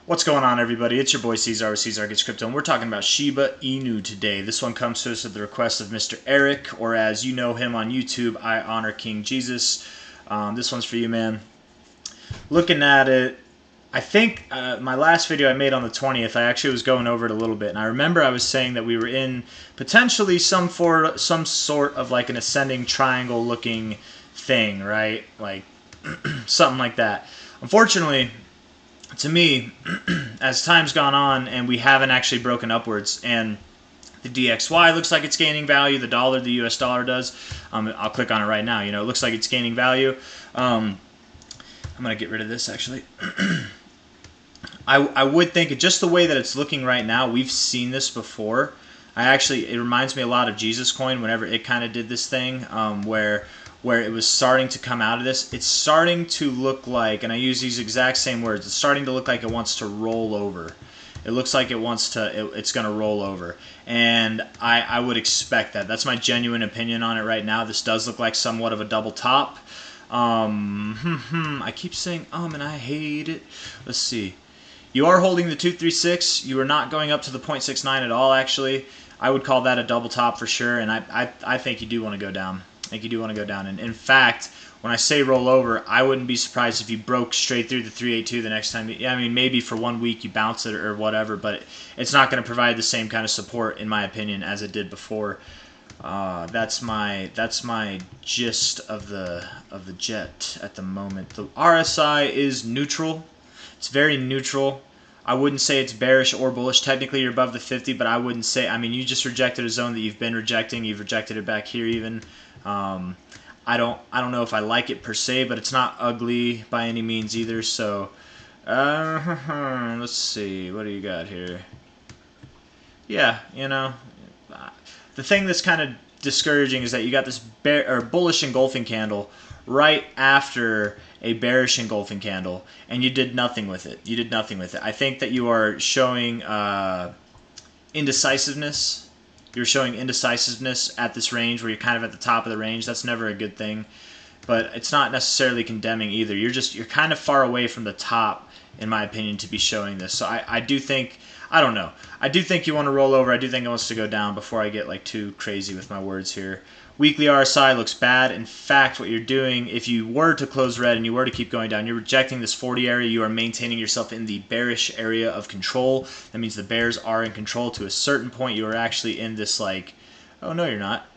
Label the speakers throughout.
Speaker 1: What's going on, everybody? It's your boy C-Zar with C-Zar Gets Crypto, and we're talking about Shiba Inu today. This one comes to us at the request of Mr. Eric, or as you know him on YouTube, I Honor King Jesus. This one's for you, man. Looking at it, I think my last video I made on the 20th, I actually was going over it a little bit, and I remember I was saying that we were in potentially some sort of like an ascending triangle looking thing, right? Like something like that. Unfortunately, to me, as time's gone on and we haven't actually broken upwards, and the DXY looks like it's gaining value, the dollar, the US dollar does. I'll click on it right now. You know, it looks like it's gaining value. I'm going to get rid of this, actually. I would think, just the way that it's looking right now, we've seen this before. It reminds me a lot of Jesus Coin whenever it kind of did this thing, where it was starting to come out of this. It's starting to look like, and I use these exact same words, it's starting to look like it wants to roll over. It looks like it's going to roll over. And I would expect that. That's my genuine opinion on it right now. This does look like somewhat of a double top. I keep saying and I hate it. Let's see. You are holding the 236. You are not going up to the 0.69 at all, actually. I would call that a double top for sure, and I think you do want to go down. I think you do want to go down. And in fact, when I say roll over, I wouldn't be surprised if you broke straight through the 382 the next time. Yeah, I mean, maybe for 1 week you bounce it or whatever, but it's not going to provide the same kind of support, in my opinion, as it did before. That's my gist of the jet at the moment. The RSI is neutral. It's very neutral. I wouldn't say it's bearish or bullish. Technically, you're above the 50, but I wouldn't say. I mean, you just rejected a zone that you've been rejecting. You've rejected it back here even. I don't know if I like it per se, but it's not ugly by any means either. So, let's see. What do you got here? Yeah, you know, the thing that's kind of discouraging is that you got this bullish engulfing candle right after a bearish engulfing candle, and you did nothing with it. You did nothing with it. I think that you are showing indecisiveness. You're showing indecisiveness at this range where you're kind of at the top of the range. That's never a good thing, but it's not necessarily condemning either. You're kind of far away from the top, in my opinion, to be showing this. So I do think, I don't know. I do think you want to roll over. I do think it wants to go down before I get like too crazy with my words here. Weekly RSI looks bad. In fact, what you're doing, if you were to close red and you were to keep going down, you're rejecting this 40 area. You are maintaining yourself in the bearish area of control. That means the bears are in control to a certain point. You are actually in this like, oh, no, you're not.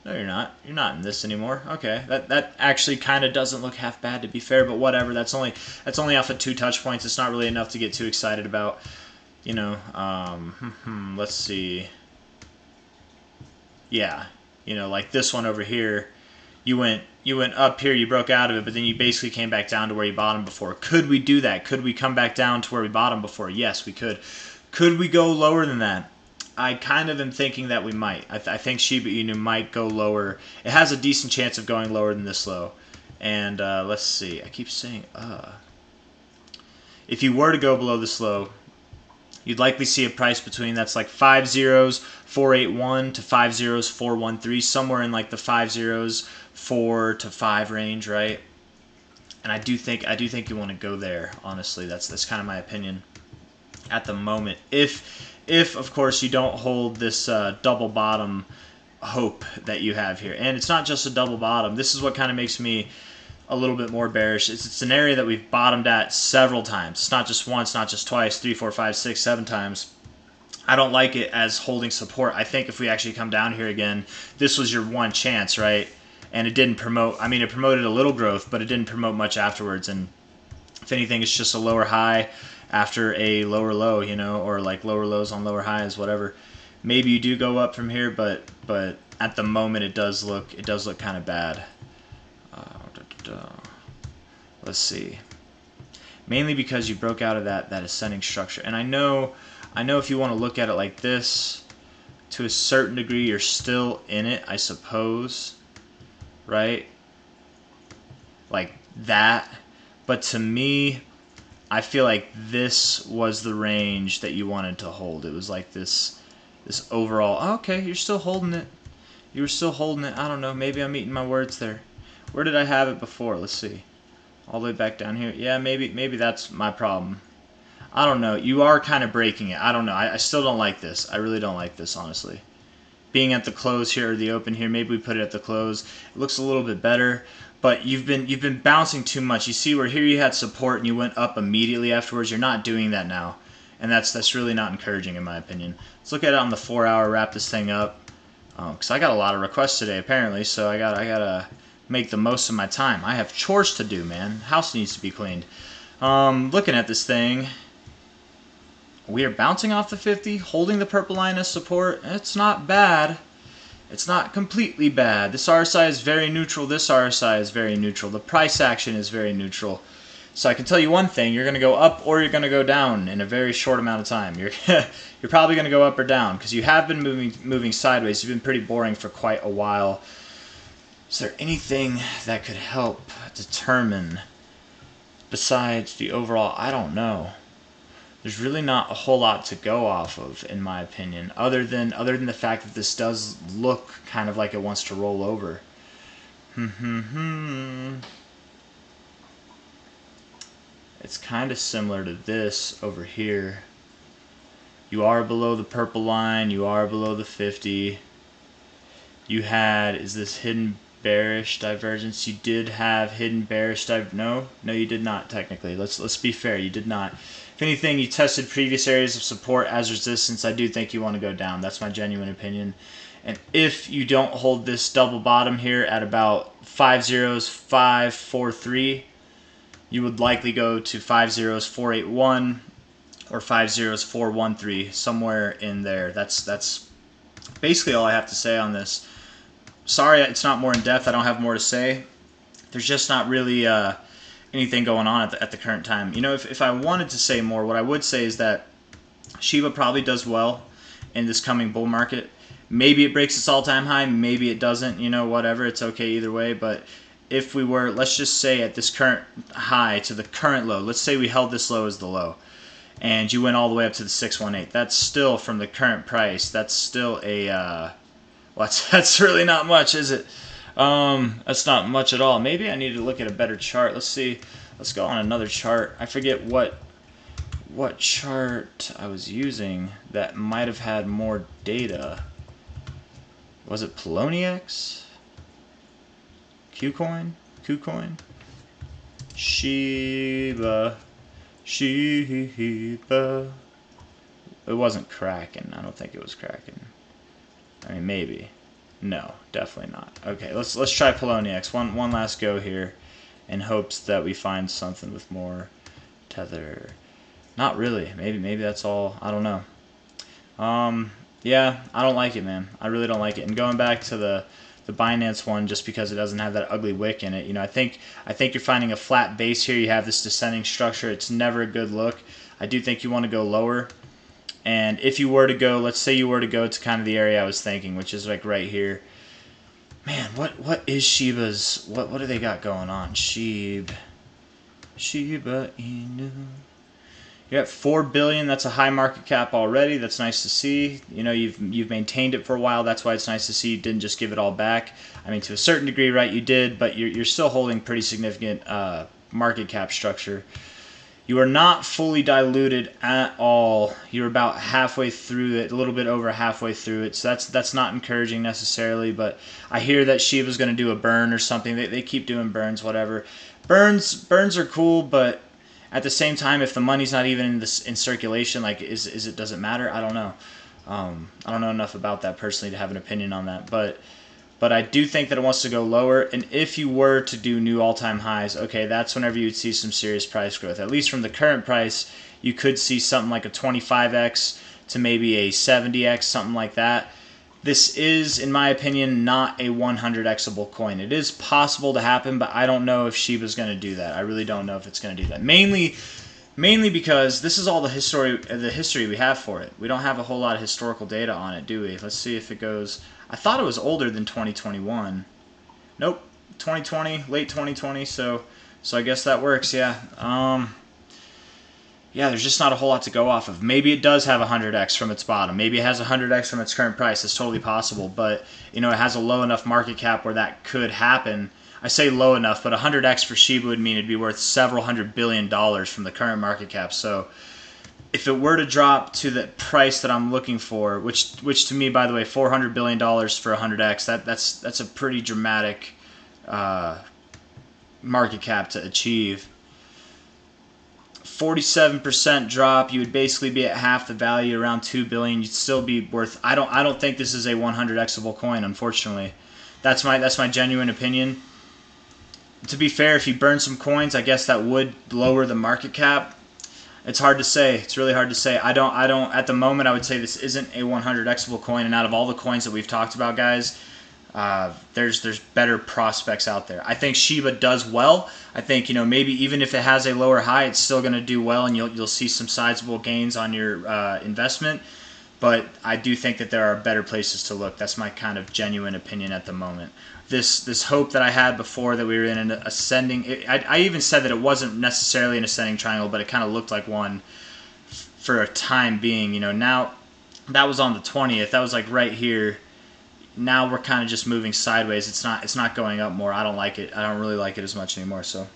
Speaker 1: No, you're not. You're not in this anymore. Okay, that actually kind of doesn't look half bad, to be fair, but whatever. That's only off of 2 touch points. It's not really enough to get too excited about. You know, let's see. Yeah, you know, like this one over here, you went up here, you broke out of it, but then you basically came back down to where you bottomed before. Could we do that? Could we come back down to where we bottomed before? Yes, we could. Could we go lower than that? I kind of am thinking that we might. I think Shiba Inu might go lower. It has a decent chance of going lower than this low. And let's see. I keep saying If you were to go below this low, you'd likely see a price between that's like 5 zeros 481 to 5 zeros 413, somewhere in like the 5 zeros 4 to 5 range, right? And I do think you want to go there. Honestly, that's kind of my opinion at the moment. If of course you don't hold this double bottom hope that you have here, and it's not just a double bottom. This is what kind of makes me a little bit more bearish. It's an area that we've bottomed at several times. It's not just once, not just twice, 3, 4, 5, 6, 7 times. I don't like it as holding support. I think if we actually come down here again, this was your one chance, right? And it didn't promote. I mean, it promoted a little growth, but it didn't promote much afterwards. And if anything, it's just a lower high after a lower low, you know, or like lower lows on lower highs, whatever. Maybe you do go up from here, but at the moment it does look kind of bad. Let's see. Mainly because you broke out of that ascending structure, and I know if you want to look at it like this, to a certain degree, you're still in it, I suppose, right? Like that. But to me, I feel like this was the range that you wanted to hold. It was like this overall. Okay, you're still holding it. You were still holding it. I don't know. Maybe I'm eating my words there. Where did I have it before? Let's see. All the way back down here. Yeah, maybe that's my problem. I don't know. You are kind of breaking it. I don't know. I still don't like this. I really don't like this, honestly. Being at the close here or the open here, maybe we put it at the close. It looks a little bit better, but you've been bouncing too much. You see where here you had support and you went up immediately afterwards. You're not doing that now, and that's really not encouraging in my opinion. Let's look at it on the 4-hour. Wrap this thing up, because I got a lot of requests today apparently. So I gotta make the most of my time. I have chores to do, man. House needs to be cleaned. Looking at this thing. We are bouncing off the 50, holding the purple line as support. It's not bad. It's not completely bad. This RSI is very neutral. This RSI is very neutral. The price action is very neutral. So I can tell you one thing: you're going to go up or you're going to go down in a very short amount of time. You're probably going to go up or down because you have been moving sideways. You've been pretty boring for quite a while. Is there anything that could help determine besides the overall? I don't know. There's really not a whole lot to go off of, in my opinion, other than the fact that this does look kind of like it wants to roll over. It's kind of similar to this over here. You are below the purple line. You are below the 50. You had, is this hidden bearish divergence? You did have hidden bearish no, you did not technically. Let's be fair. You did not. If anything, you tested previous areas of support as resistance. I do think you want to go down. That's my genuine opinion. And if you don't hold this double bottom here at about 50543, you would likely go to 50481 or 50413, somewhere in there. That's basically all I have to say on this. Sorry, it's not more in depth. I don't have more to say. There's just not really anything going on at the current time. You know, if I wanted to say more, what I would say is that SHIB probably does well in this coming bull market. Maybe it breaks its all-time high, maybe it doesn't, you know, whatever, it's okay either way. But if we were, let's just say at this current high to the current low, let's say we held this low as the low, and you went all the way up to the 618, that's still from the current price, that's still a, well, that's really not much, is it? That's not much at all. Maybe I need to look at a better chart. Let's see. Let's go on another chart. I forget what chart I was using that might have had more data. Was it Poloniex? KuCoin? Shiba. It wasn't Kraken. I don't think it was Kraken. I mean, maybe. No, definitely not. Okay, let's try Poloniex. One last go here, in hopes that we find something with more tether. Not really. Maybe that's all. I don't know. Yeah, I don't like it, man. I really don't like it. And going back to the Binance one, just because it doesn't have that ugly wick in it, you know, I think you're finding a flat base here. You have this descending structure. It's never a good look. I do think you want to go lower. And if you were to go, let's say you were to go to kind of the area I was thinking, which is like right here. Man, what is Shiba's, what do they got going on? Shiba Inu. You're at 4 billion. That's a high market cap already. That's nice to see. You know, you've maintained it for a while. That's why it's nice to see you didn't just give it all back. I mean, to a certain degree, right, you did, but you're still holding pretty significant market cap structure. You are not fully diluted at all. You're about halfway through it, a little bit over halfway through it. So that's not encouraging necessarily. But I hear that Shiba's going to do a burn or something. They keep doing burns, whatever. Burns are cool, but at the same time, if the money's not even in circulation, like does it matter? I don't know. I don't know enough about that personally to have an opinion on that. But I do think that it wants to go lower, and if you were to do new all-time highs, okay, that's whenever you would see some serious price growth. At least from the current price, you could see something like a 25x to maybe a 70x, something like that. This is, in my opinion, not a 100xable coin. It is possible to happen, but I don't know if Shiba's going to do that. I really don't know if it's going to do that. Mainly because this is all the history we have for it. We don't have a whole lot of historical data on it, do we? Let's see if it goes. I thought it was older than 2021. Nope, 2020, late 2020. So I guess that works. Yeah. Yeah, there's just not a whole lot to go off of. Maybe it does have 100x from its bottom. Maybe it has 100x from its current price. It's totally possible. But you know, it has a low enough market cap where that could happen. I say low enough, but 100x for Shiba would mean it'd be worth several $100 billion from the current market cap. So if it were to drop to the price that I'm looking for, which to me, by the way, $400 billion for 100x, that's a pretty dramatic market cap to achieve. 47% drop, you would basically be at half the value, around $2 billion. You'd still be worth. I don't think this is a 100xable coin, unfortunately. That's my genuine opinion. To be fair, if you burn some coins, I guess that would lower the market cap. It's hard to say. It's really hard to say. I don't at the moment I would say this isn't a 100xable coin, and out of all the coins that we've talked about, guys, there's better prospects out there. I think Shiba does well. I think, maybe even if it has a lower high, it's still going to do well, and you'll see some sizable gains on your investment. But I do think that there are better places to look. That's my kind of genuine opinion at the moment. This hope that I had before that we were in an ascending, I even said that it wasn't necessarily an ascending triangle, but it kind of looked like one for a time being. Now that was on the 20th. That was like right here. Now we're kind of just moving sideways. It's not going up more. I don't like it. I don't really like it as much anymore. So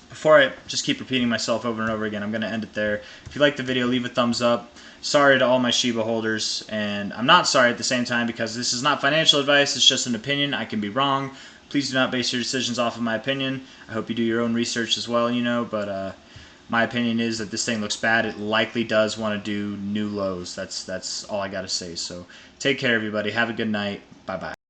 Speaker 1: before I just keep repeating myself over and over again, I'm going to end it there. If you like the video, leave a thumbs up. Sorry to all my Shiba holders, and I'm not sorry at the same time because this is not financial advice. It's just an opinion. I can be wrong. Please do not base your decisions off of my opinion. I hope you do your own research as well, but my opinion is that this thing looks bad. It likely does want to do new lows. That's all I got to say. So take care, everybody. Have a good night. Bye-bye.